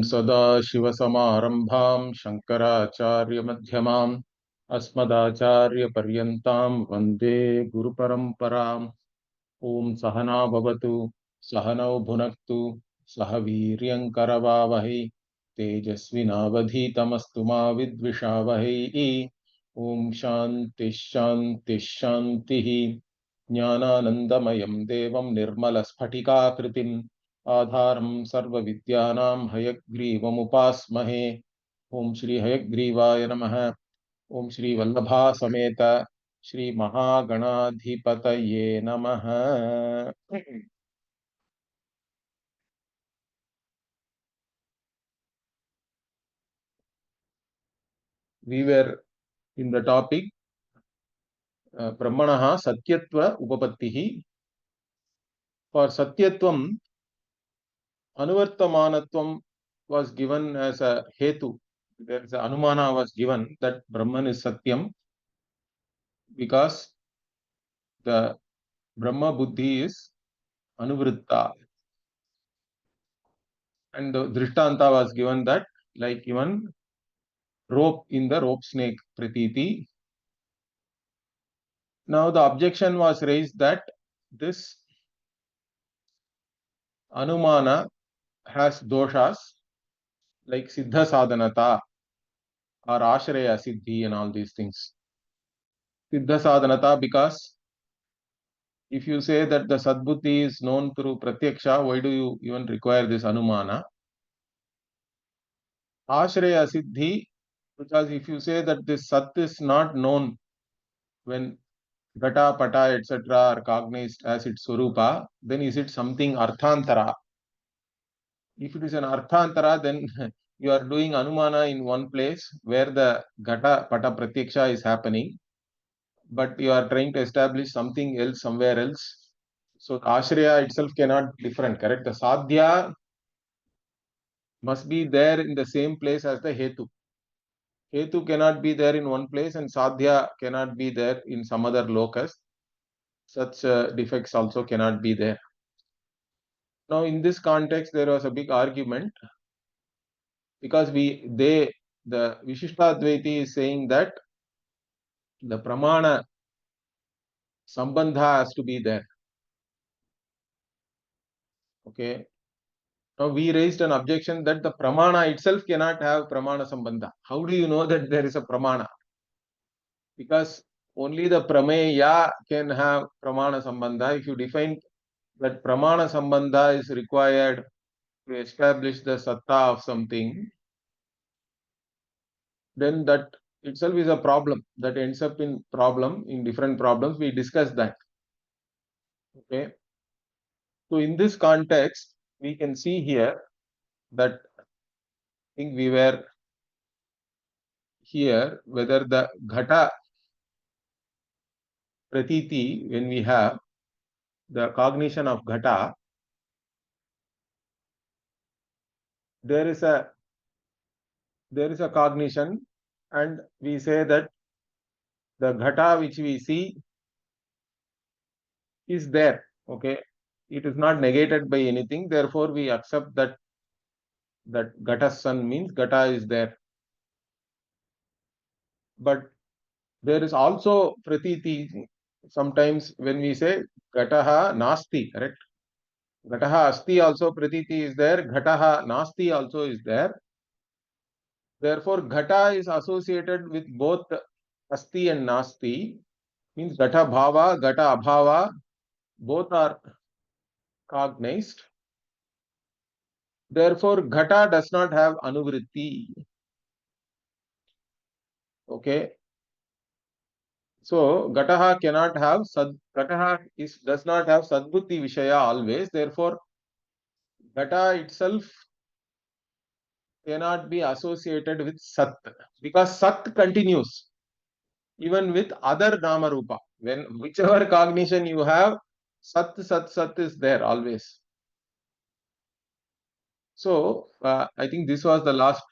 सदाशिवसमारम्भां शङ्कराचार्यमध्यमाम् अस्मदाचार्यपर्यन्तां वन्दे गुरुपरम्पराम्। ॐ सहना भवतु, सहनौ भुनक्तु, सह वीर्यङ्करवावहै, तेजस्विनावधीतमस्तु मा विद्विषावहै। ॐ शान्तिः शान्तिः शान्तिः। ज्ञानानन्दमयं देवं निर्मलस्फटिकाकृतिम् आधारं सर्वविद्यानां हयग्रीवमुपास्महे। ओम श्री हयग्रीवाय नमः। ओम श्री वल्लभा समेत श्री महागणाधिपतये नमः। We were in the topic brahmanah satyatva upapattih. For satyatvam, anuvartamanatvam was given as a hetu. There is a anumana was given that Brahman is satyam because the Brahma buddhi is anuvritta. And the drishtanta was given that, like even rope in the rope snake pratiti. Now the objection was raised that this anumana has doshas like siddha sadhanata or ashraya siddhi and all these things. Siddha sadhanata, because if you say that the sadbuddhi is known through pratyaksha, why do you even require this anumana? Ashraya siddhi, because if you say that this sat is not known when Gata, Pata, etc. are cognized as its Swarupa, then is it something Arthantara? If it is an Arthantara, then you are doing Anumana in one place where the Gata, Pata, Pratyaksha is happening, but you are trying to establish something else somewhere else. So Ashraya itself cannot be different, correct? The Sadhya must be there in the same place as the Hetu. Hetu cannot be there in one place and Sadhya cannot be there in some other locus. Such defects also cannot be there. Now, in this context, there was a big argument because the Vishishtadvaiti is saying that the pramana sambandha has to be there. Okay. Now, we raised an objection that the pramana itself cannot have pramana sambandha. How do you know that there is a pramana? Because only the prameya can have pramana sambandha. If you define that pramana sambandha is required to establish the satta of something, then that itself is a problem that ends up in different problems. We discussed that. Okay. So in this context, we can see here that I think we were here whether the ghata pratiti, when we have the cognition of ghata, there is a cognition, and we say that the ghata which we see is there. Okay, it is not negated by anything. Therefore, we accept that ghata sun means ghata is there. But there is also pratiti. Sometimes when we say ghataha nasti, correct? Ghataha asti also pratiti is there. Ghataha nasti also is there. Therefore, ghata is associated with both asti and nasti. Means ghata bhava, ghata abhava, both are cognized. Therefore, ghata does not have anuvritti. Okay. So, ghataha cannot have does not have sadbuddhi vishaya always. Therefore, ghata itself cannot be associated with sat, because sat continues even with other nama rupa. When whichever cognition you have, sat is there always. So I think this was the last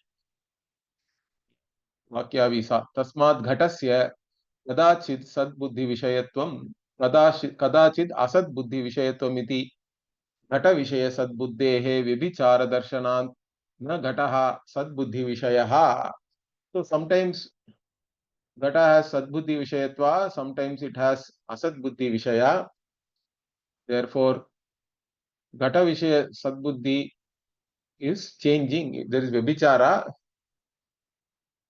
vakya we saw. Tasmat ghatasya kadachid sad buddhi vishayatvam kadachid asad buddhi vishayatvam iti ghata vishaya sad buddhehe vibhichara darshanant na gataha sadbuddhi vishayaha. So sometimes Gata has sadbuddhi vishayatva, sometimes it has asadbuddhi vishaya. Therefore, Gata vishaya sadbuddhi is changing. There is vibhichara,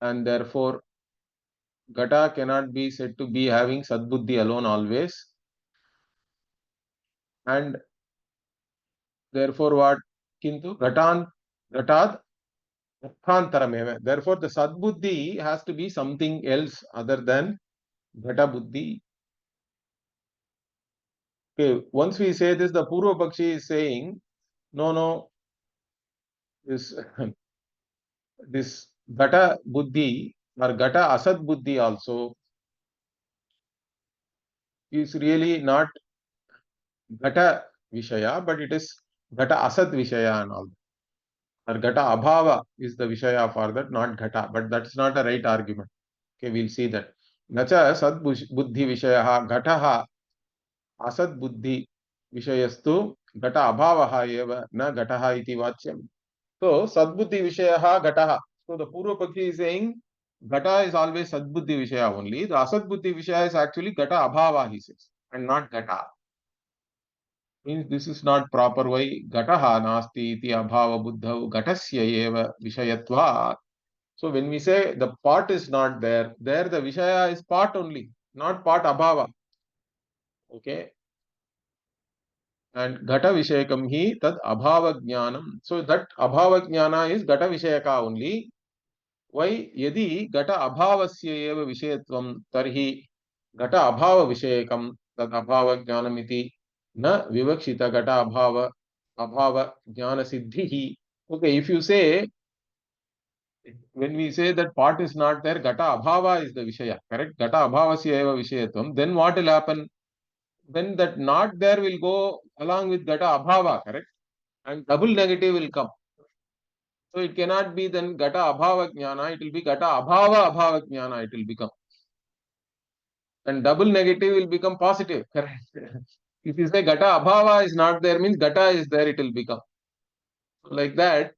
and therefore Gata cannot be said to be having sadbuddhi alone always. And therefore, what? Kintu Gatad Arthantarameva. Therefore, the sadbuddhi has to be something else other than Gata buddhi. Okay, once we say this, the Purva Pakshi is saying, no, this this Gata buddhi or Gata asad buddhi also is really not Gata Vishaya, but it is Gata asad Vishaya and all. Or Gata abhava is the Vishaya for that, not Gata. But that's not a right argument. Okay, we'll see that. Nacha sad buddhi Vishayaha Gataha asad buddhi Vishayastu Gata abhavaha eva na Gataha iti vachyam. So sadbuddhi Vishayaha Gataha. So the Purva Pakshi is saying Gata is always Sadbuddhi Vishaya only. The Asadbuddhi Vishaya is actually Gata Abhava, he says, and not Gata. Means this is not proper. Why? Gataha nasti iti abhava buddha gatasya eva vishayatva. So when we say the part is not there, there the Vishaya is part only, not part abhava. Okay. And Gata Vishayakam hi tad abhava jnanam. So that abhava jnana is Gata Vishayaka only. Why? Yadi Gata abhavasya eva vishayatvam tarhi Gata abhava vishayakam tad abhava jnanamiti na vivakshita Gata abhava jnana siddhihi. Okay, if you say, when we say that part is not there, Gata abhava is the vishaya, correct? Gata abhavasya eva vishayatvam, then what will happen? Then that not there will go along with Gata abhava, correct? And double negative will come. So it cannot be then Gata abhava jnana, it will be Gata abhava jnana, it will become. And double negative will become positive, correct? If you say Gata abhava is not there, means Gata is there, it will become. Like that,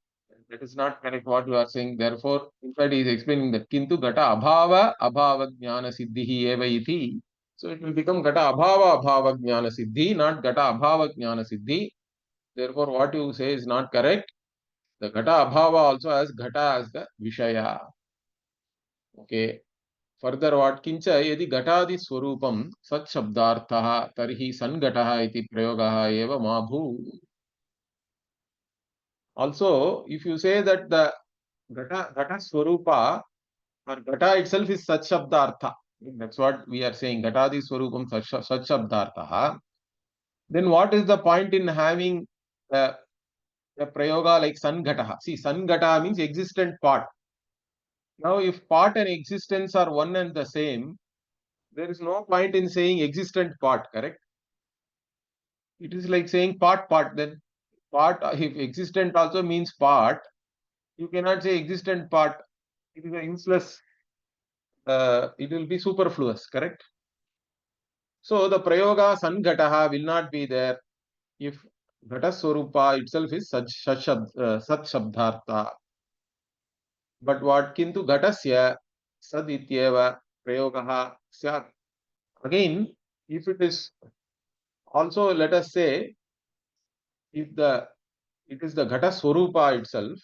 that is not correct what you are saying. Therefore, in fact, he is explaining that Kintu Gata abhava jnana siddhihi eva iti. So it will become Gata abhava jnana siddhi, not Gata abhava jnana siddhi. Therefore, what you say is not correct. The Gata abhava also has Gata as the Vishaya. Okay. Further, what kincha yadi Gatadi swarupam sat shabdarthaha tarhi sangataha iti prayogaha eva mabhu. Also, if you say that the Gata swarupa or Gata itself is sat shabdartha, that's what we are saying, Gatadi swarupam sat shabdarthaha, then what is the point in having the prayoga like sangataha? See, sangata means existent part. Now, if part and existence are one and the same, there is no point in saying existent part, correct? It is like saying part. Then part, if existent also means part, you cannot say existent part. It is a useless, it will be superfluous, correct? So the prayoga sangataha will not be there if Gata Swarupa itself is sat shabdhartha. But what kintu Gatasya sad ityeva prayogaha syat. Again, if it is also, let us say, if it is the Gata Swarupa itself,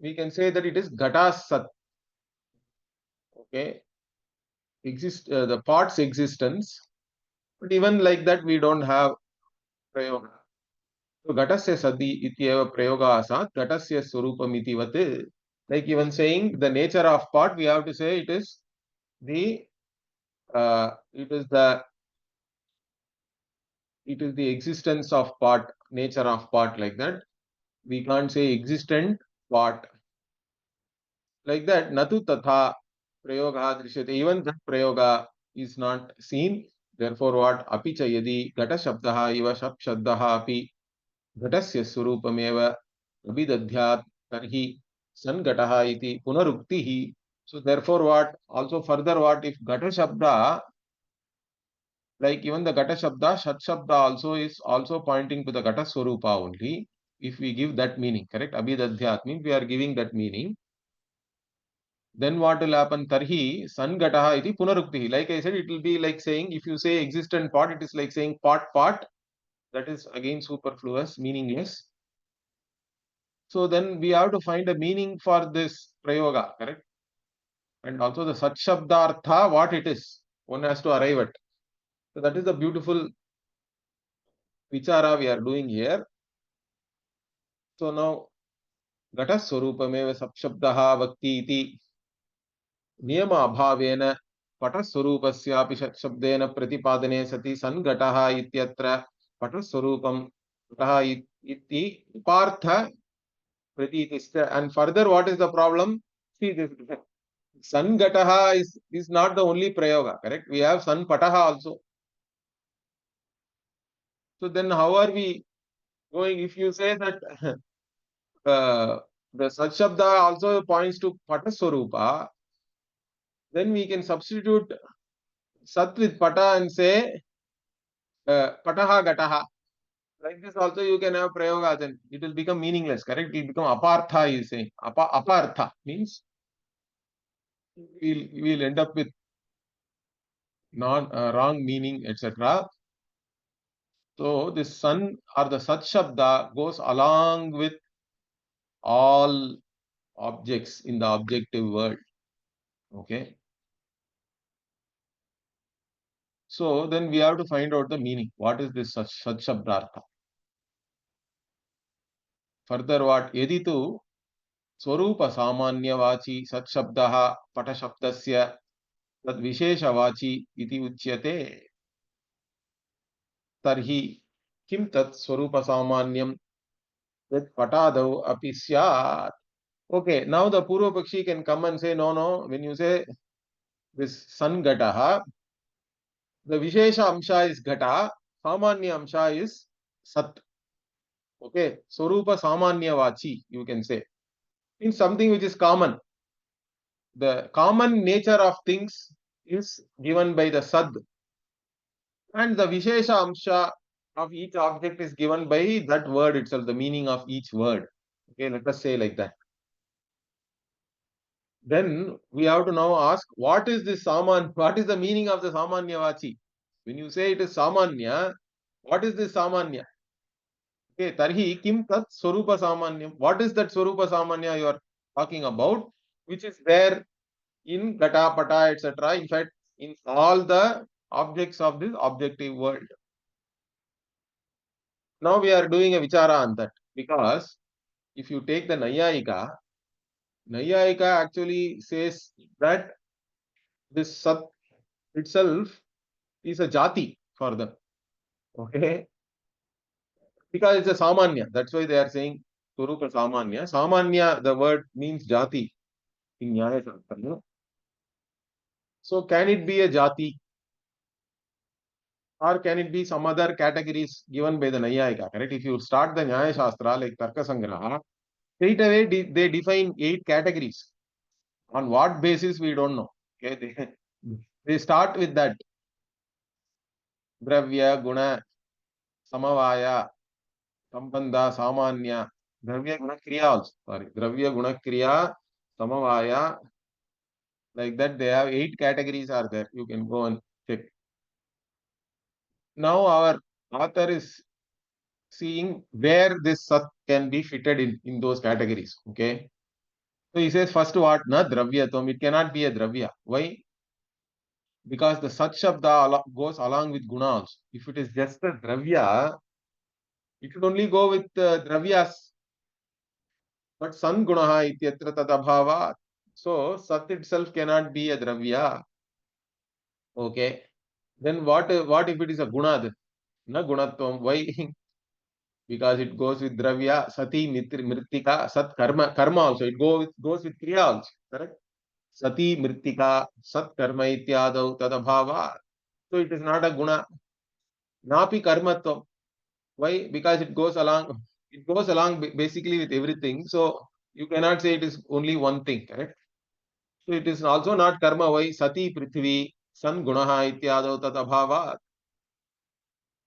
we can say that it is Gata Sat. Okay, the part's existence, but even like that we don't have prayoga. So Gatasya Sadi ityeva prayoga asat Gatasya Swarupam iti vat. Like even saying the nature of part, we have to say it is the existence of part, nature of part, like that. We can't say existent part. Like that, natu tatha prayoga drishyate. Even that prayoga is not seen. Therefore, what? Api cha yadi gata shabdaha iva shabdaha api ghatasya surupameva abhidadhyat tarhi sangataha iti punaruktihi. So, therefore, what? Also, further, what? If gata shabda, like even the gata shabda, shat shabda also is also pointing to the gata swarupa only. if we give that meaning, correct? Abhidadhyat means we are giving that meaning. Then what will happen? Tarhi sangataha iti punarukti. Like I said, it will be like saying, if you say existent pot, it is like saying pot. That is again superfluous, meaningless. So then we have to find a meaning for this prayoga, correct? And also the Sat Shabdartha, what it is, one has to arrive at. So that is the beautiful vichara we are doing here. So now, Gata Swarupameva Sapshabdaha Bhakti iti Niyama Abhavena Pataswarupasyapi Shabdena Pratipadane Sati Sangataha ityatra Pataswarupam Gataha iti Partha Pratitishta. And further, what is the problem? See, this Sangataha is not the only prayoga, correct? We have Sanpataha also. So then how are we going? If you say that the Satshabda also points to Pataswarupa, then we can substitute Sat with Pata and say Pataha Gataha. Like this also you can have prayoga, then it will become meaningless, correct? It will become Apartha, he is saying. Apartha means we'll end up with wrong meaning, etc. So this Sun or the Sat Shabda goes along with all objects in the objective world. Okay. So then we have to find out the meaning. What is this Sat Shabdartha? Further, what? Yeditu Swarupa Samanya Vachi Sat Shabdaha Pata Shabdasya Tad Vishesha Vachi iti Uchyate. Tarhi Kim Tat Swarupa Samanyam Tat Patadau Api Syat. Okay, now the Purva Pakshi can come and say, no, when you say this San Gataha, the Vishesha Amsha is Gata, Samanya Amsha is Sat. Okay, Swarupa Samanya Vachi, you can say. Means something which is common. The common nature of things is given by the Sad. And the Vishesha Amsha of each object is given by that word itself, the meaning of each word. Okay, let us say like that. Then we have to now ask, what is this Saman? What is the meaning of the Samanya Vachi? When you say it is Samanya, what is this Samanya? Okay, Tarhi Kim Tat Swarupa Samanyam. What is that Swarupa Samanya you are talking about? Which is there in Gata, Pata, etc. In fact, in all the objects of this objective world. Now we are doing a vichara on that, because if you take the Nayayika actually says that this Sat itself is a jati for them. Okay? Because it's a Samanya. That's why they are saying Swarupa Samanya. Samanya, the word means jati in Nyaya Shastra. So can it be a jati? Or can it be some other categories given by the Nayayika? Correct? If you start the Nyaya Shastra like Tarka Sangraha, straight away they define 8 categories. On what basis we don't know. Okay? They start with that. Dravya, Guna, Samavaya, Sambandha, Samanya, Dravya, Guna, Kriya also. Sorry. Dravya, Guna, Kriya, Samavaya. Like that, they have 8 categories are there. You can go and check. Now our author is seeing where this Sat can be fitted in those categories. Okay. So he says first what? Na Dravyatam. It cannot be a Dravya. Why? Because the Sat Shabda goes along with Guna also. If it is just a Dravya, it should only go with Dravyas. But San Gunaha ityatra tadabhava. So Sat itself cannot be a Dravya. Okay. Then what if it is a Guna? Na Gunatvam. Why? Because it goes with Dravya, Sati, Mritika, Sat, Karma also. It goes with Kriya also. Correct? Sati, Mritika, Sat, Karma ityadav tadabhava. So it is not a Guna. Napi Karmatvam. Why? Because it goes along basically with everything. So you cannot say it is only one thing, correct? So it is also not karma. Why? Sati Prithvi San Gunaha ityadav tat abhava.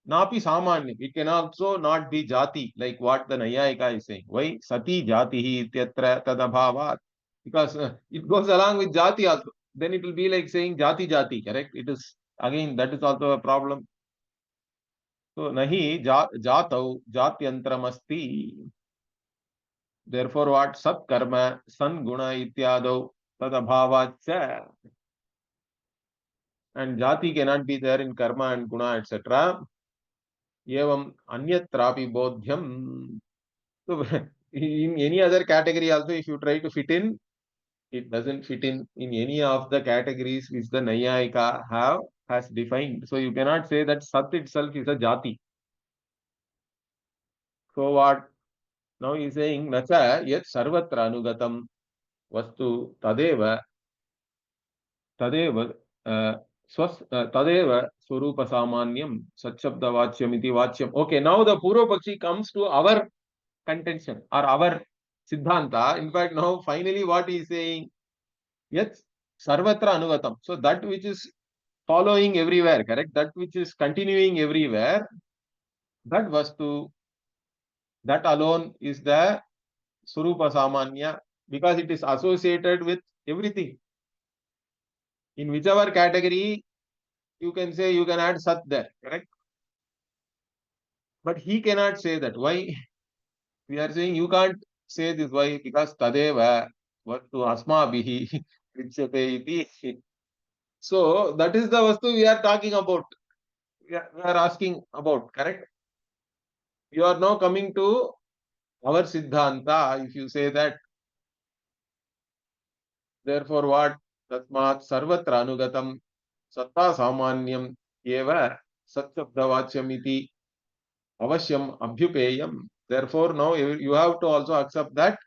Napi samanyam. It can also not be jati, like what the Nayayika is saying. Why? Sati jatihi ityatra tadabhavat. Because it goes along with jati also. Then it will be like saying jati jati, correct? It is, again, that is also a problem. So, nahi jatau jatyantaramasti. Therefore, what? Sat karma, san guna ityadau tadabhavat cha. And jati cannot be there in karma and guna, etc. Evam anyatrapi bodhyam. So, in any other category also, if you try to fit in, it doesn't fit in any of the categories which the Nayayika has defined. So, you cannot say that Sat itself is a jati. So, what? Now he is saying, Nacha yet sarvatra anugatam vastu tadeva tadeva swarupa samanyam sachabda vachyam iti vachyam. Okay, now the Purva Pakshi comes to our contention or our Siddhanta. In fact, now finally what he is saying, yet sarvatra anugatam. So that which is following everywhere, correct? That which is continuing everywhere, that vastu, that alone is the Surupa Samanya, because it is associated with everything. In whichever category, you can say you can add Sat there, correct? But he cannot say that. Why? We are saying you can't say this. Why? Because Tadeva Vastu Asmabihi Vichyate iti. So that is the Vastu we are talking about. We are asking about, correct? You are now coming to our Siddhanta. If you say that, therefore what? Tasmat Sarvatra Anugatam Satta Samanyam Eva Satsabdavachyam iti Avashyam Abhyupeyam. Therefore, now you have to also accept that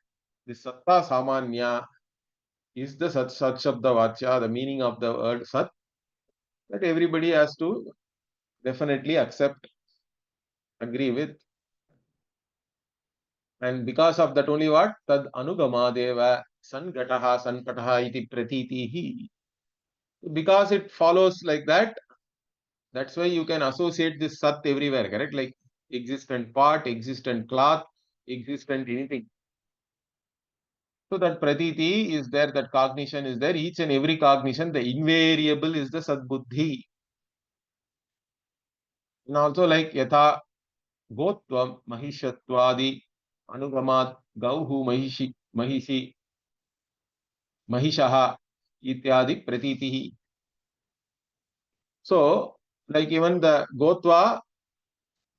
the Satta Samanya is the Sat Shabda Vachya, the meaning of the word Sat, that everybody has to definitely accept, agree with. And because of that only what? Tad Anugamadeva Sangataha Sankataha iti pratitihi. Because it follows like that, that's why you can associate this Sat everywhere, correct? Like existent part, existent cloth, existent anything. So that pratiti is there, that cognition is there. Each and every cognition, the invariable is the sadbuddhi. And also like yatha gotvam mahishatvadi anugamat gauhu mahishi mahishaha ityadi pratitihi. So like even the gotva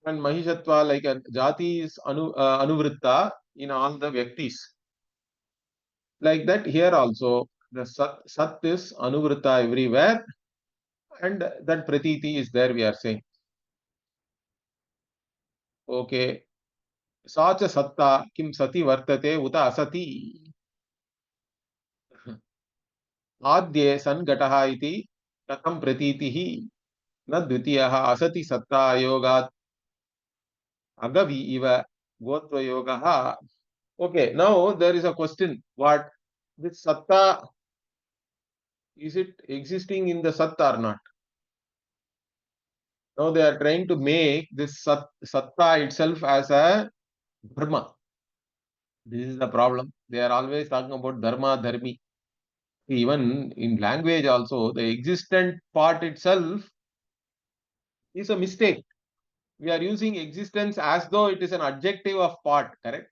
and mahishatva, like a jati is anuvritta in all the vyaktis. Like that here also the sat is anuvritta everywhere, and that pratiti is there, we are saying. Okay. Sacha satta kim sati vartate uta asati. Adye sangataha iti katham pratitihi na dvitiyaha asati satta yogat agavi iva gotva yogaha. Okay, now there is a question. What? This satta, is it existing in the sat or not? Now they are trying to make this satta itself as a dharma. This is the problem. They are always talking about dharma, dharmi. Even in language also, the existent part itself is a mistake. We are using existence as though it is an adjective of part, correct?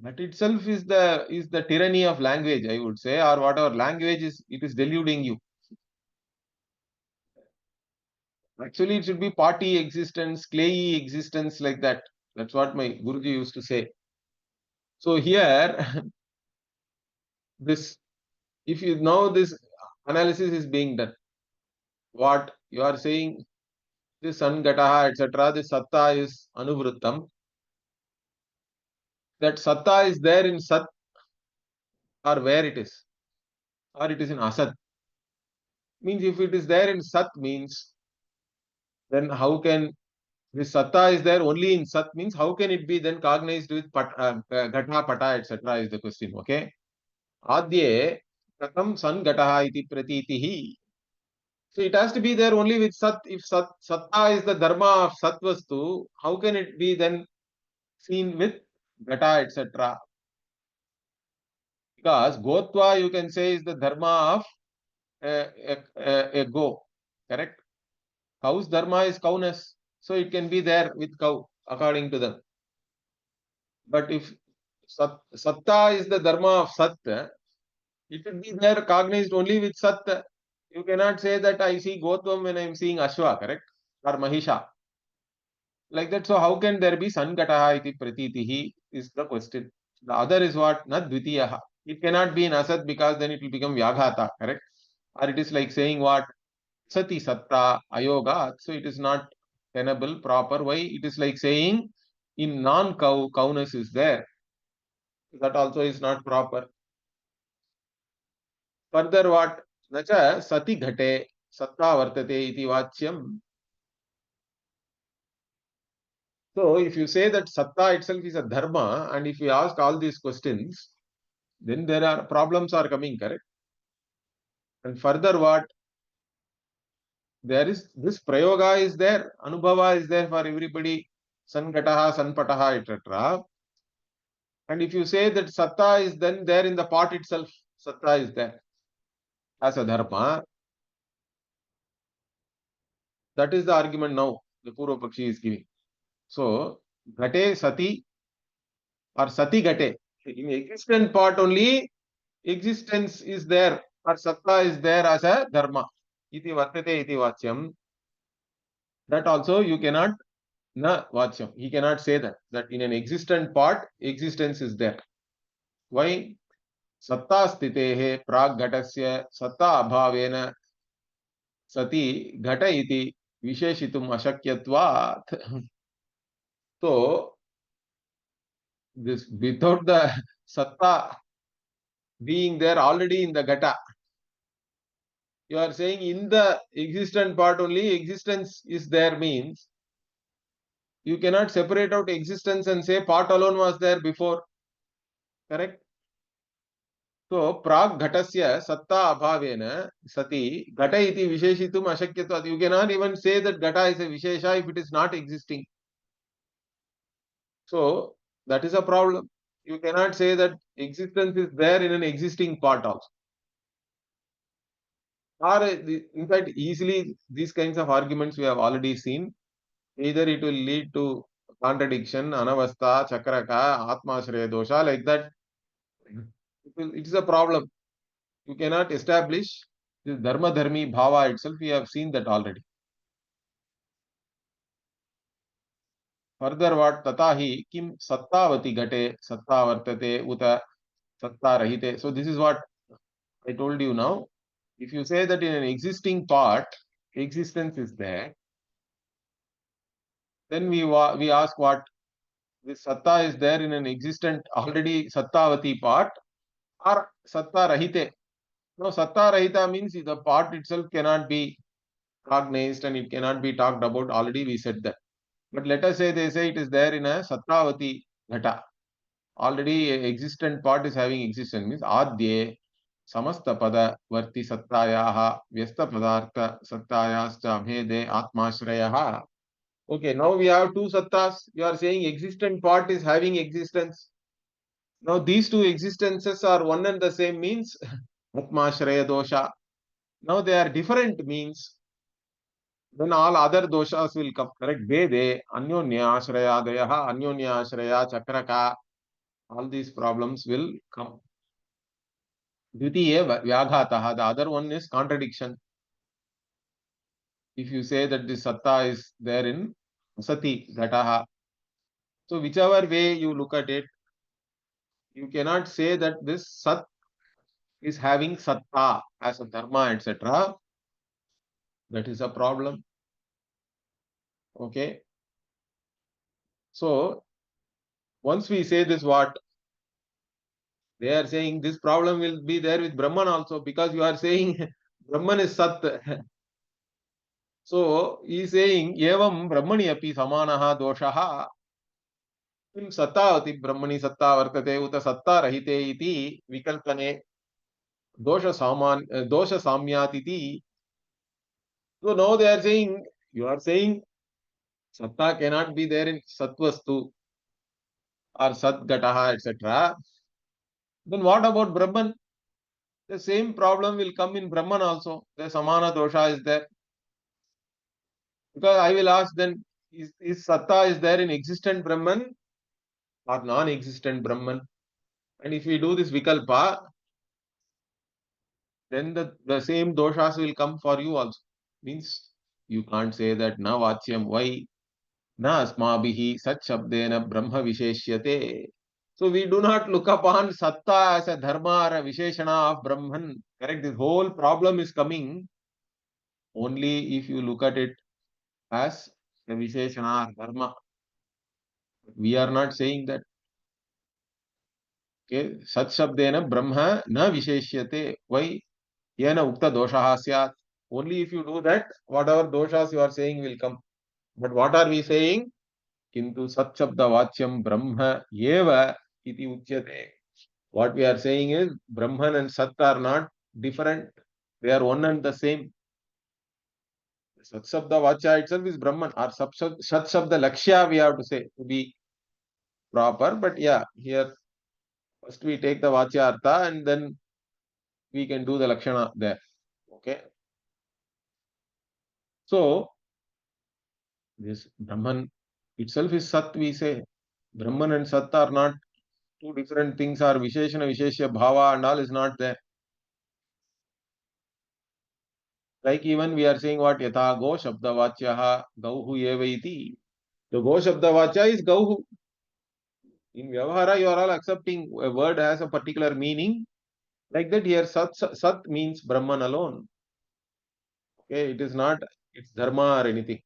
That itself is the tyranny of language, I would say, or whatever language is, it is deluding you. Actually, it should be party existence, clayey existence, like that. That's what my Guruji used to say. So here, this, if you know this analysis is being done, what you are saying, this sangataha, etc., this satta is anuvrittam. That satta is there in sat, or where it is, or it is in asat. Means if it is there in sat means, then how can this satta is there only in sat means how can it be then cognized with ghata, pata, etc. is the question. Okay. Adye katham san ghataha iti pratitihi. So it has to be there only with Sat. If Satta is the dharma of Satvastu, how can it be then seen with Gata, etc.? Because Gotva, you can say, is the dharma of a go. Correct? Cow's dharma is cowness. So it can be there with cow, according to them. But if Satta is the dharma of Sat, it will be there cognized only with Sat. You cannot say that I see Gotvam when I am seeing Ashwa, correct? Or Mahisha. Like that. So how can there be Sangataha iti pratitihi is the question. The other is what? Not dvitiyaha. It cannot be in Asat because then it will become Vyaghata, correct? Or it is like saying what? Sati Satta Ayoga. So it is not tenable, proper. Why? It is like saying in non-cow, cowness is there. That also is not proper. Further what? Nacha sati ghate satta vartate iti vachyam. So if you say that satta itself is a dharma, and if you ask all these questions, then there are problems are coming, correct? And further what? There is this prayoga is there, anubhava is there for everybody, sangataha, sanpataha, etc. And if you say that satta is then there in the pot itself, satta is there as a dharma, that is the argument now the Purva Pakshi is giving. So, Ghate Sati or Sati Ghate. In existent part only, existence is there or Satta is there as a Dharma. Iti Vartate iti Vachyam. That also you cannot na Vachyam. He cannot say that. That in an existent part, existence is there. Why? Satta Stitehe Prag Ghatasya Satta Abhavena Sati Ghata iti Visheshitum Ashakyatvat. So, this without the satta being there already in the gata, you are saying in the existent part only existence is there means you cannot separate out existence and say part alone was there before, correct? So prag ghatasya satta abhavena sati gata iti visheshitum ashakyatvat. You cannot even say that gata is a vishesha if it is not existing. So that is a problem. You cannot say that existence is there in an existing part also. Or in fact, easily these kinds of arguments we have already seen. Either it will lead to contradiction, anavastha, chakraka, atmashraya dosha, like that. It is a problem. You cannot establish this dharma dharmi bhava itself. We have seen that already. Further, what tatahi kim sattavati gate satta vartate uta satta rahite. So this is what I told you now. If you say that in an existing part, existence is there, then we ask what this satta is there in an existent already sattavati part or satta rahite. No, satta rahita means the part itself cannot be cognized and it cannot be talked about. Already we said that. But let us say they say it is there in a sattavati ghata. Already a existent part is having existence means adye samasta pada varti sattayaha vyasta padartha sattayascha bhede atmashrayaha. Okay, now we have two sattas. You are saying existent part is having existence. Now these two existences are one and the same means Atmashraya dosha. Now they are different means then all other doshas will come. Correct? Vede, Anyonya Ashraya Dayaha, Anyonya Ashraya Chakraka. All these problems will come. Dvitiye Vyaghataha. The other one is contradiction. If you say that the satta is there in Sati, Ghataha. So whichever way you look at it, you cannot say that this Sat is having satta as a dharma, etc. That is a problem. Okay. So once we say this, what they are saying, this problem will be there with Brahman also because you are saying Brahman is Sat. So he is saying Evam Brahmani api samanaha doshaha kim sattavati Brahmani satta vartate uta satta rahite iti vikalpane dosha samyat iti. So now they are saying, you are saying satta cannot be there in satvastu or sat gataha, etc. Then what about Brahman? The same problem will come in Brahman also. The samana dosha is there. Because I will ask then, is satta is there in existent Brahman or non-existent Brahman? And if we do this vikalpa, then the same doshas will come for you also. Means you can't say that na vachyam. Why? Na asmabhihi sat shabdena brahma visheshyate. So we do not look upon satta as a dharma or a visheshana of Brahman. Correct? This whole problem is coming only if you look at it as a visheshana or dharma. We are not saying that. Okay, sat shabdena brahma na visheshyate. Why? Yena ukta doshaha syat. Only if you do that, whatever doshas you are saying will come. But what are we saying? Kintu sat shabda vachyam brahma eva iti uchyate. What we are saying is Brahman and Sat are not different. They are one and the same. Sat Shabda Vacha itself is Brahman, or Sat Shabda Lakshya we have to say to be proper. But yeah, here first we take the Vacha Artha and then we can do the Lakshana there. Okay. So this Brahman itself is Sat, we say. Brahman and Sat are not two different things, or Visheshana, Visheshya, Bhava and all is not there. Like even we are saying what Yatha Go Shabda Vachyaha Gauhu Eva iti. The Go Shabda Vacha is Gauhu. In Vyavahara, you are all accepting a word has a particular meaning. Like that here, Sat means Brahman alone. Okay, it is not its dharma or anything.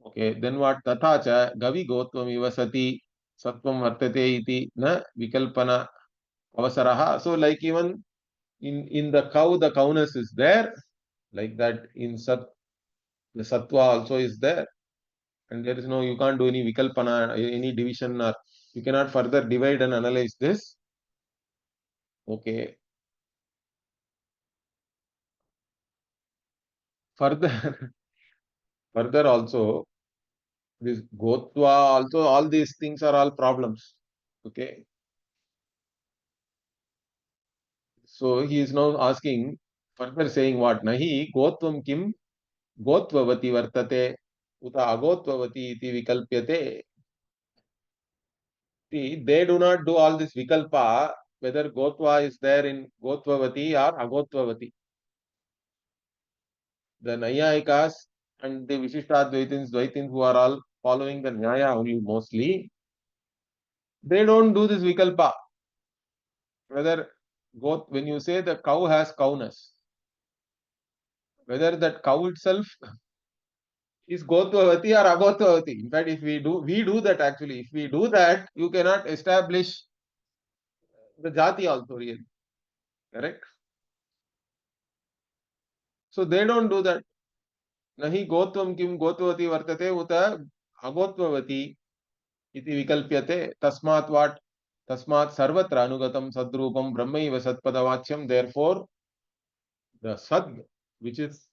Okay, then what? Tathacha Gavi Gotvam Ivasati Satvam Vartate iti na Vikalpana Avasaraha. So like even in the cow, the cowness is there. Like that in Sat, the Sattva also is there. And there is no, you can't do any Vikalpana, any division, or you cannot further divide and analyze this. Okay. Further, further also, this Gotva, also all these things are all problems. Okay. So he is now asking, further saying what? Nahi Gotvam kim Gotvavati vartate uta agotvavati iti vikalpyate. See, they do not do all this vikalpa, whether Gotva is there in Gotvavati or Agotvavati. The Nayayikas and the Vishishtadvaitins, Dvaitins who are all following the Nyaya only mostly, they don't do this Vikalpa. Whether when you say the cow has cowness, whether that cow itself is Gotvavati or Agotvavati. In fact, if we do that actually. If we do that, you cannot establish the Jati also really. Correct? So they don't do that. Nahi Gotvam kim Gotvavati vartate uta Agotvavati iti vikalpyate. Tasmat what? Tasmat sarvatra anugatam sadrupam brahmaiva satpadavachyam. Therefore, the sad, which is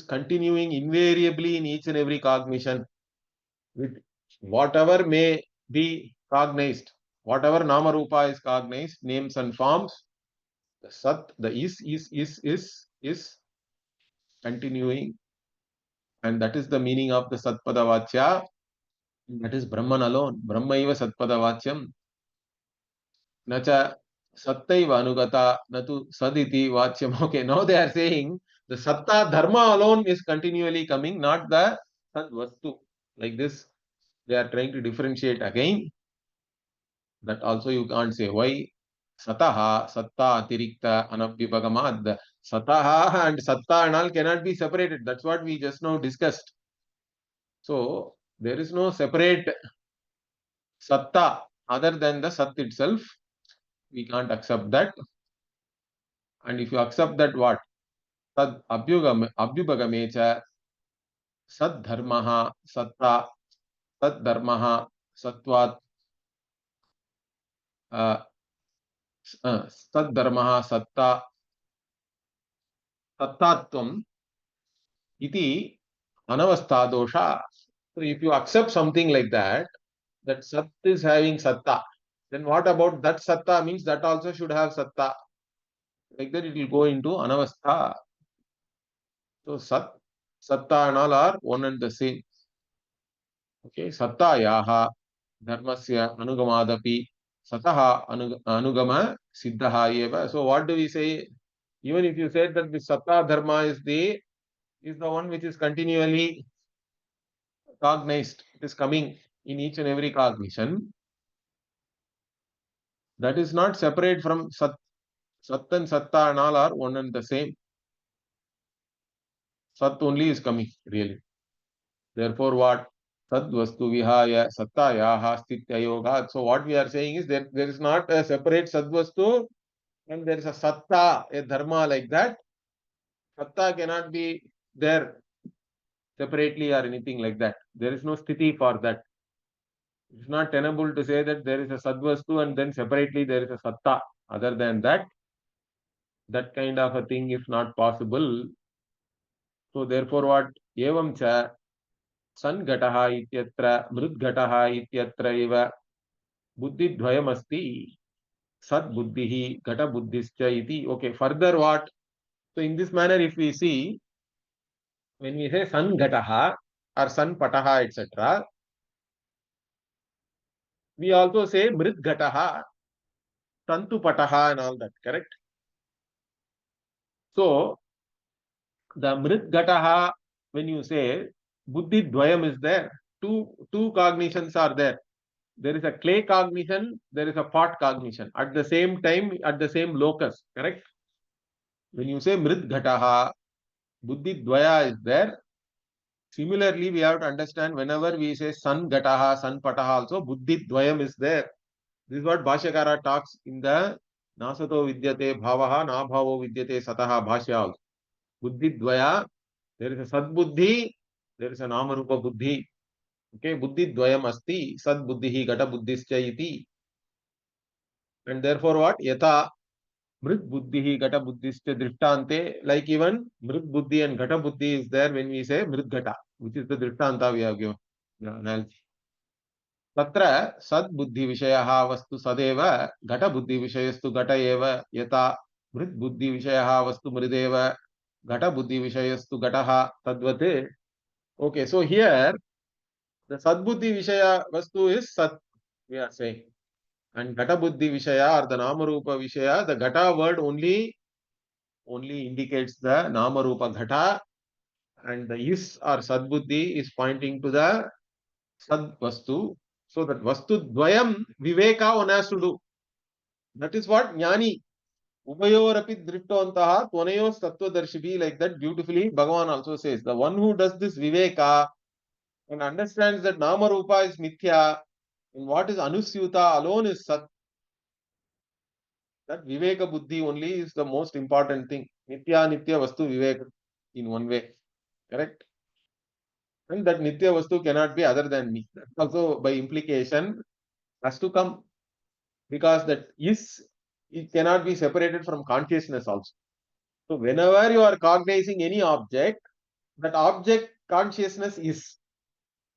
continuing invariably in each and every cognition, with whatever may be cognized, whatever nama rupa is cognized, names and forms, the sat, the is continuing, and that is the meaning of the satpada vachya. That is Brahman alone. Brahmaiva satpada vachyam. Nacha sattaiva anugata natu saditi vachyam. Okay, now they are saying the satta dharma alone is continually coming, not the sad vastu. Like this, they are trying to differentiate again. That also you can't say. Why? Sataha, satta, atirikta, anabhibhagamad. Sataha and satta and all cannot be separated. That's what we just now discussed. So there is no separate satta other than the sat itself. We can't accept that. And if you accept that, what? Tad abhyubhagamecha sad dharmaha satta tad dharmaha sattvat sad dharmaha satta sattatvam iti anavastha dosha. So if you accept something like that, that sat is having satta, then what about that satta means that also should have satta. Like that it will go into anavastha. So satta and all are one and the same. Okay, sattayaha dharmasya anugamadapi sataha anugama siddhaha eva. So what do we say? Even if you said that the satta dharma is the one which is continually cognized, it is coming in each and every cognition, that is not separate from sat. Sat and satta and all are one and the same. Sat only is coming, really. Therefore, what? Sad vastu vihaya sattayaha stitya yoga. So, what we are saying is that there is not a separate sad vastu and there is a satta, a dharma like that. Satta cannot be there separately or anything like that. There is no sthiti for that. It is not tenable to say that there is a sad vastu and then separately there is a satta. Other than that, that kind of a thing is not possible. So, therefore, what? Evam cha सन्घटः इत्यत्र मृद्घटः इत्यत्र इव बुद्धिद्वयमस्ति सद्बुद्धिः घटबुद्धिश्च इति. Okay, further what? So in this manner if we see, when we say sanghatah or sanpatah etc., we also say mridghatah, tantupatah and all that, correct? So the mridghatah, when you say buddhi dvayam is there, two cognitions are there. There is a clay cognition, there is a pot cognition at the same time, at the same locus, correct? When you say mridghataha, buddhi dvaya is there. Similarly, we have to understand whenever we say sun gataha, sun pataha also, buddhi dvayam is there. This is what Bhashyakara talks in the Nasato vidyate bhavaha, na bhavo vidyate sataha bhashya also. Buddhi dvaya, there is a sad buddhi, there is a namarupa buddhi. Okay, buddhi dvayam asti, sad buddhi gata buddhischa iti. And therefore what? Yata Mrit buddhi gata buddhischa drishtante, like even Mrit buddhi and gata buddhi is there when we say Mrit gata, which is the drishtanta we have given. Analogy. Tatra sad buddhi vishayaha vastu sadeva gata buddhi vishayastu gata eva yata Mrit buddhi vishayaha vastu mrideva gata buddhi vishayastu gataha tadvate. Okay, so here the sad buddhi vishaya vastu is sat, we are saying. And gata buddhi vishaya or the namarupa vishaya, the gata word only indicates the nama rupa ghata, and the is or sadbuddhi is pointing to the sad vastu. So that vastu dvayam viveka one has to do. That is what jnani ubayorapi driftoantaha tvanayos tattvadarshibhi, like that beautifully Bhagavan also says. The one who does this viveka and understands that nama rupa is mithya and what is anusyuta alone is sat. That viveka buddhi only is the most important thing. Nitya nitya vastu viveka in one way. Correct? And that nitya vastu cannot be other than me. That also by implication has to come, because that is, it cannot be separated from consciousness also. So whenever you are cognizing any object, that object consciousness is.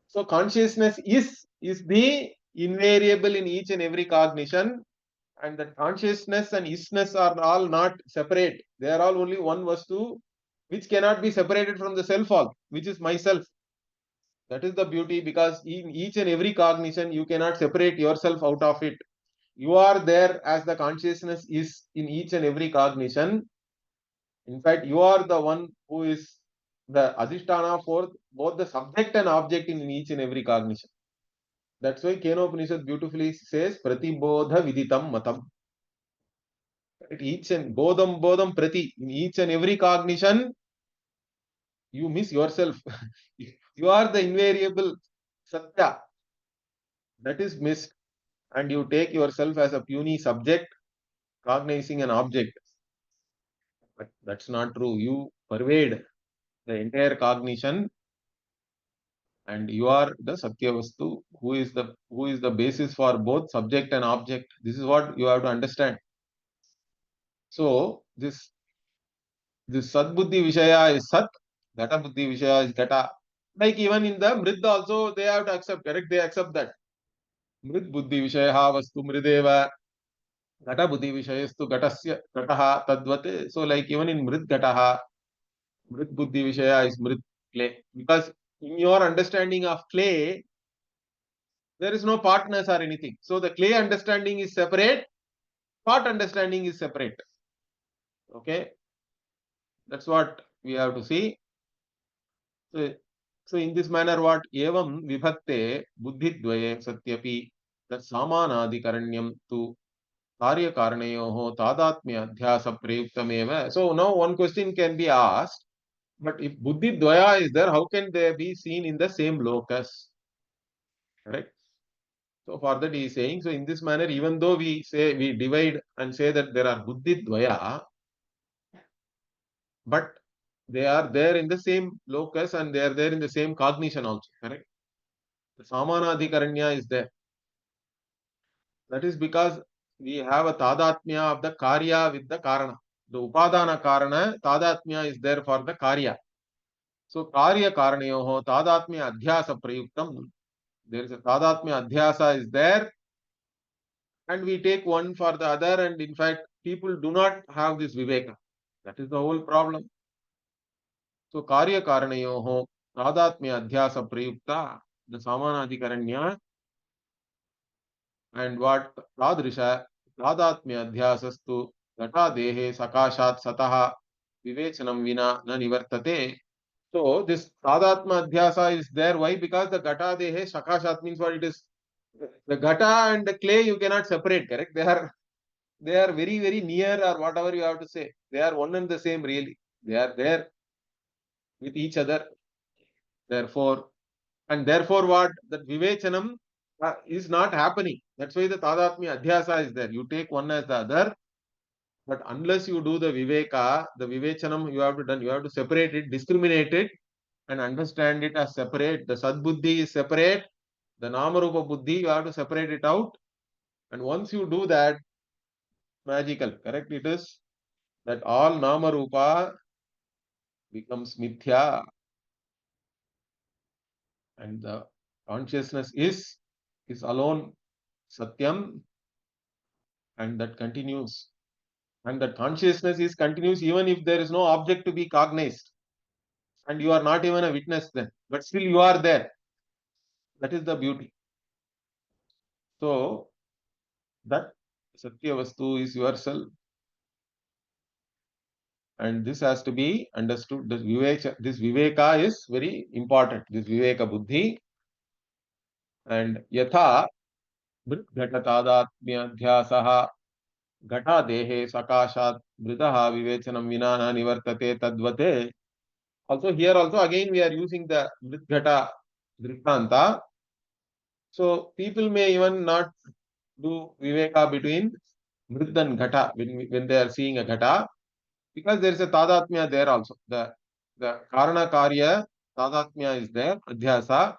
So consciousness is the invariable in each and every cognition, and that consciousness and isness are all not separate. They are all only one vastu which cannot be separated from the self all, which is myself. That is the beauty, because in each and every cognition, you cannot separate yourself out of it. You are there as the consciousness is in each and every cognition. In fact, you are the one who is the adhisthana for both the subject and object in each and every cognition. That's why Kenopanishad beautifully says, Pratibodha viditam matam. At each and bodham bodham prati, in each and every cognition, you miss yourself. You are the invariable satya. That is missed, and you take yourself as a puny subject cognizing an object. But that's not true. You pervade the entire cognition, and you are the Satyavastu, who is the basis for both subject and object. This is what you have to understand. So this This Sat Buddhi Vishaya is Sat, Gata Buddhi Vishaya is Gata. Like even in the Mrid also, they have to accept, correct? They accept that. Mrid Buddhi Vishaya Vastu Mrideva, Gata Buddhi Vishayastu Gatasya Gataha Tadvate. So like even in Mrid Gataha, Mrid Buddhi Vishaya is Mrid clay. Because in your understanding of clay, there is no partners or anything. So the clay understanding is separate, part understanding is separate. Okay, that's what we have to see. So in this manner, what evam vibhatte buddhidvaye satyapi that samanadikaranyam tu karya karanayoho tadatmya adhyasa prayuktameva. So now one question can be asked, but if buddhidvaya is there, how can they be seen in the same locus? Correct? So for that he is saying, so in this manner, even though we say, we divide and say that there are buddhidvaya, but they are there in the same locus and they are there in the same cognition also, correct? The Samanadhikaranya is there. That is because we have a tadatmya of the karya with the karana. The upadana karana, tadatmya is there for the karya. So karya karanayoho tadatmya adhyasa prayuktam. There is a tadatmya adhyasa is there and we take one for the other, and in fact people do not have this viveka. That is the whole problem. So karya karanayoho tadatmya adhyasa prayukta, the samanadhikaranya, and what tadrisha tadatmya adhyasastu gata dehe sakashat sataha vivechanam vina na nivartate. So this tadatma adhyasa is there. Why? Because the gata dehe sakashat means what it is. The gata and the clay you cannot separate, correct? They are very, very near, or whatever you have to say. They are one and the same really. They are there with each other. Therefore, and therefore what? That vivechanam is not happening. That's why the tadatmya adhyasa is there. You take one as the other, but unless you do the viveka, the vivechanam you have to done, you have to separate it, discriminate it, and understand it as separate. The sadbuddhi is separate. The namarupa buddhi, you have to separate it out. And once you do that, magical, correct? It is that all namarupa becomes mithya, and the consciousness is alone satyam, and that continues. And that consciousness is continuous even if there is no object to be cognized. And you are not even a witness then. But still you are there. That is the beauty. So that Satya Vastu is yourself. And this has to be understood. This Viveka is very important. This Viveka Buddhi. And Yatha Ghatatadatmyadhyasaha Ghata Dehe Sakashat Vridaha Vivechanam Vinana Nivartate Tadvate. Also here also again we are using the Ghata Drishtanta. So people may even not do Viveka between Mrid and Ghata when they are seeing a Ghata, because there is a Tadatmya there also. The Karana Karya Tadatmya is there, Adhyasa,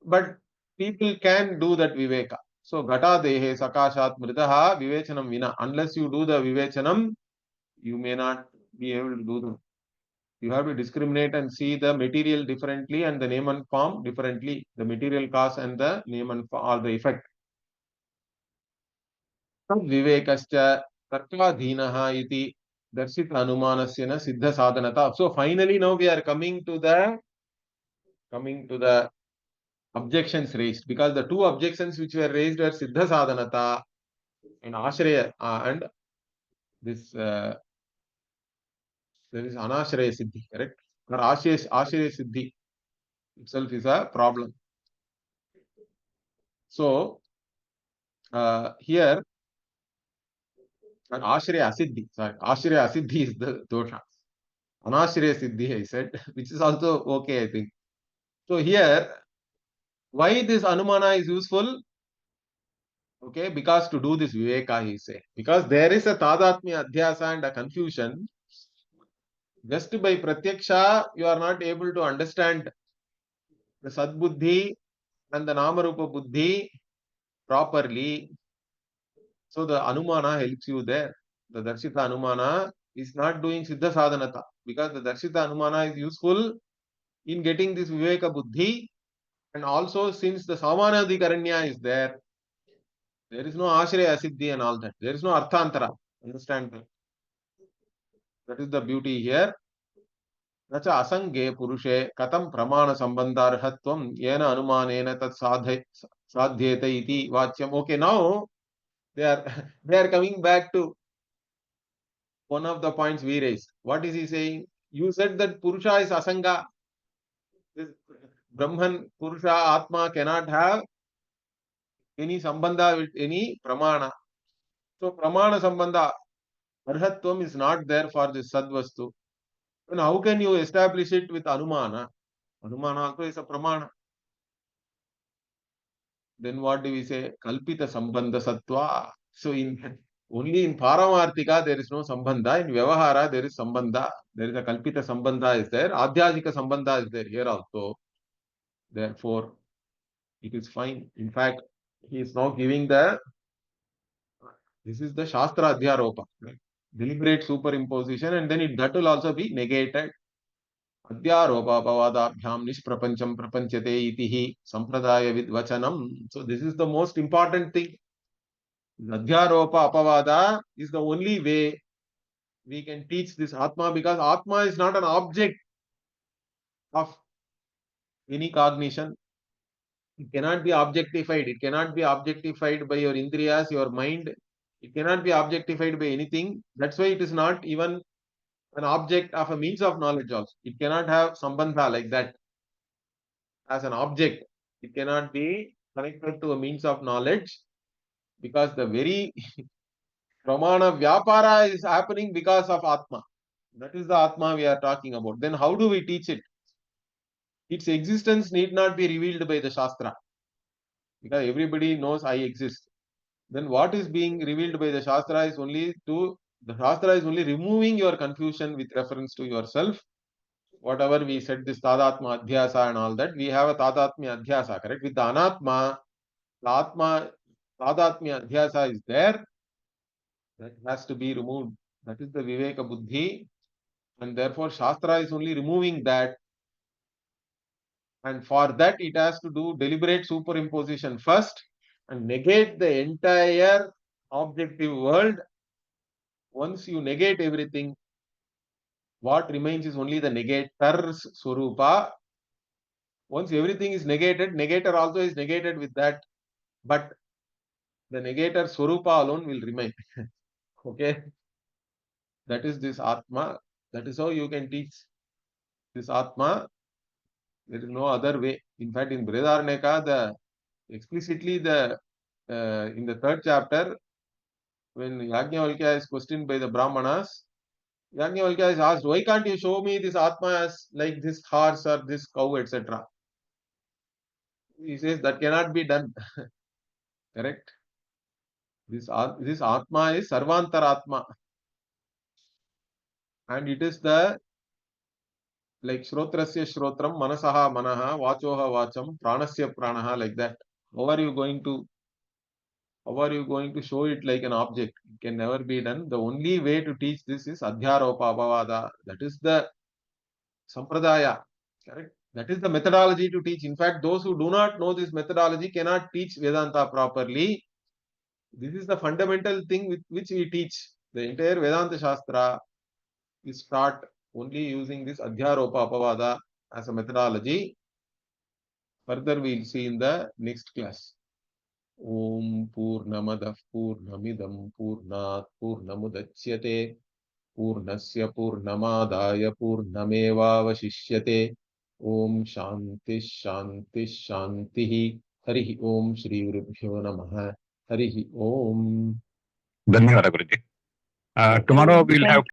but people can do that Viveka. So Ghata Dehe Sakashat Mridaha Vivechanam Vina. Unless you do the Vivechanam, you may not be able to do them. You have to discriminate and see the material differently and the name and form differently. The material cause and the name and form, or the effect. Vivekascha Tarkadhinaha iti Darshita Anumanasya na Siddha Sadhanata. So finally now we are coming to the objections raised, because the two objections which were raised were Siddha Sadhanata and Ashraya, and this there is Anashraya Siddhi, correct? Or Ashraya Siddhi itself is a problem. So here an Ashraya Asiddhi, sorry, Ashraya Asiddhi is the dosha. Anashraya Siddhi I said, which is also okay, I think. So here, why this Anumana is useful? Okay, because to do this Viveka, he say. Because there is a Tadatmya Adhyasa and a confusion. Just by Pratyaksha, you are not able to understand the Sadbuddhi and the Namarupa Buddhi properly. So the Anumana helps you there. The Darshita Anumana is not doing Siddha Sadhanata, because the Darshita Anumana is useful in getting this Viveka Buddhi, and also since the Samanadhikaranya is there is no Ashraya Siddhi and all that. There is no Arthantara. Understand that? That is the beauty here. Nacha asange purushe katam pramana sambandharhatvam yena anumanena tat sadhyeta iti vachyam. Okay, now they are coming back to one of the points we raised. What is he saying? You said that Purusha is Asanga. This Brahman, Purusha, Atma cannot have any sambandha with any Pramana. So Pramana sambandha, Arhatvam is not there for this Sadvastu. Then how can you establish it with Anumana? Anumana also is a Pramana. Then what do we say? Kalpita sambandha sattva. So only in Paramarthika there is no sambandha. In Vyavahara there is sambandha. There is a Kalpita sambandha is there. Adhyasika sambandha is there here also. Therefore, it is fine. In fact, he is now giving this is the Shastra Adhyaropa. Right? Deliberate superimposition, and then that will also be negated. Adhyaropa pavadabhyam nishprapancham prapanchate itihi sampradaya vidvachanam. So this is the most important thing. Adhyaropa apavada is the only way we can teach this Atma, because Atma is not an object of any cognition. It cannot be objectified. It cannot be objectified by your indriyas, your mind. It cannot be objectified by anything. That's why it is not even an object of a means of knowledge also. It cannot have sambandha like that as an object. It cannot be connected to a means of knowledge, because the very pramana vyapara is happening because of Atma. That is the Atma we are talking about. Then how do we teach it? Its existence need not be revealed by the Shastra, because everybody knows I exist. Then what is being revealed by the Shastra is only removing your confusion with reference to yourself. Whatever we said, this Tadatma Adhyasa and all that, we have a Tadatmya Adhyasa, correct? With the Anatma, the Atma, Tadatmya Adhyasa is there. That has to be removed. That is the Viveka Buddhi. And therefore, Shastra is only removing that. And for that, it has to do deliberate superimposition first and negate the entire objective world. Once you negate everything, what remains is only the negator's Swarupa. Once everything is negated, negator also is negated with that. But the negator Swarupa alone will remain. Okay? That is this Atma. That is how you can teach this Atma. There is no other way. In fact, in Brihadaranyaka, explicitly in the 3rd chapter, when Yajnavalkya is questioned by the Brahmanas, Yajnavalkya is asked, why can't you show me this Atma as like this horse or this cow, etc. He says that cannot be done. Correct? This Atma is Sarvantaratma. And it is the like Shrotrasya Shrotram, Manasaha Manaha, Vachoha Vacham, Pranasya Pranaha, like that. How are you going to show it like an object? It can never be done. The only way to teach this is Adhyaropa Abhavada. That is the Sampradaya. Correct? That is the methodology to teach. In fact, those who do not know this methodology cannot teach Vedanta properly. This is the fundamental thing with which we teach. The entire Vedanta Shastra is taught only using this Adhyaropa Apavada as a methodology. Further, we will see in the next class. Om Purnamadah Purnamidam Purnat Purnamudachyate Purnasya Purnamadaya Purnamevavashishyate. Om Shanti Shanti Shanti. Harihi Om Shri Gurubhyo Namaha. Harihi Om. Dhanyawada, Guruji. Tomorrow we'll have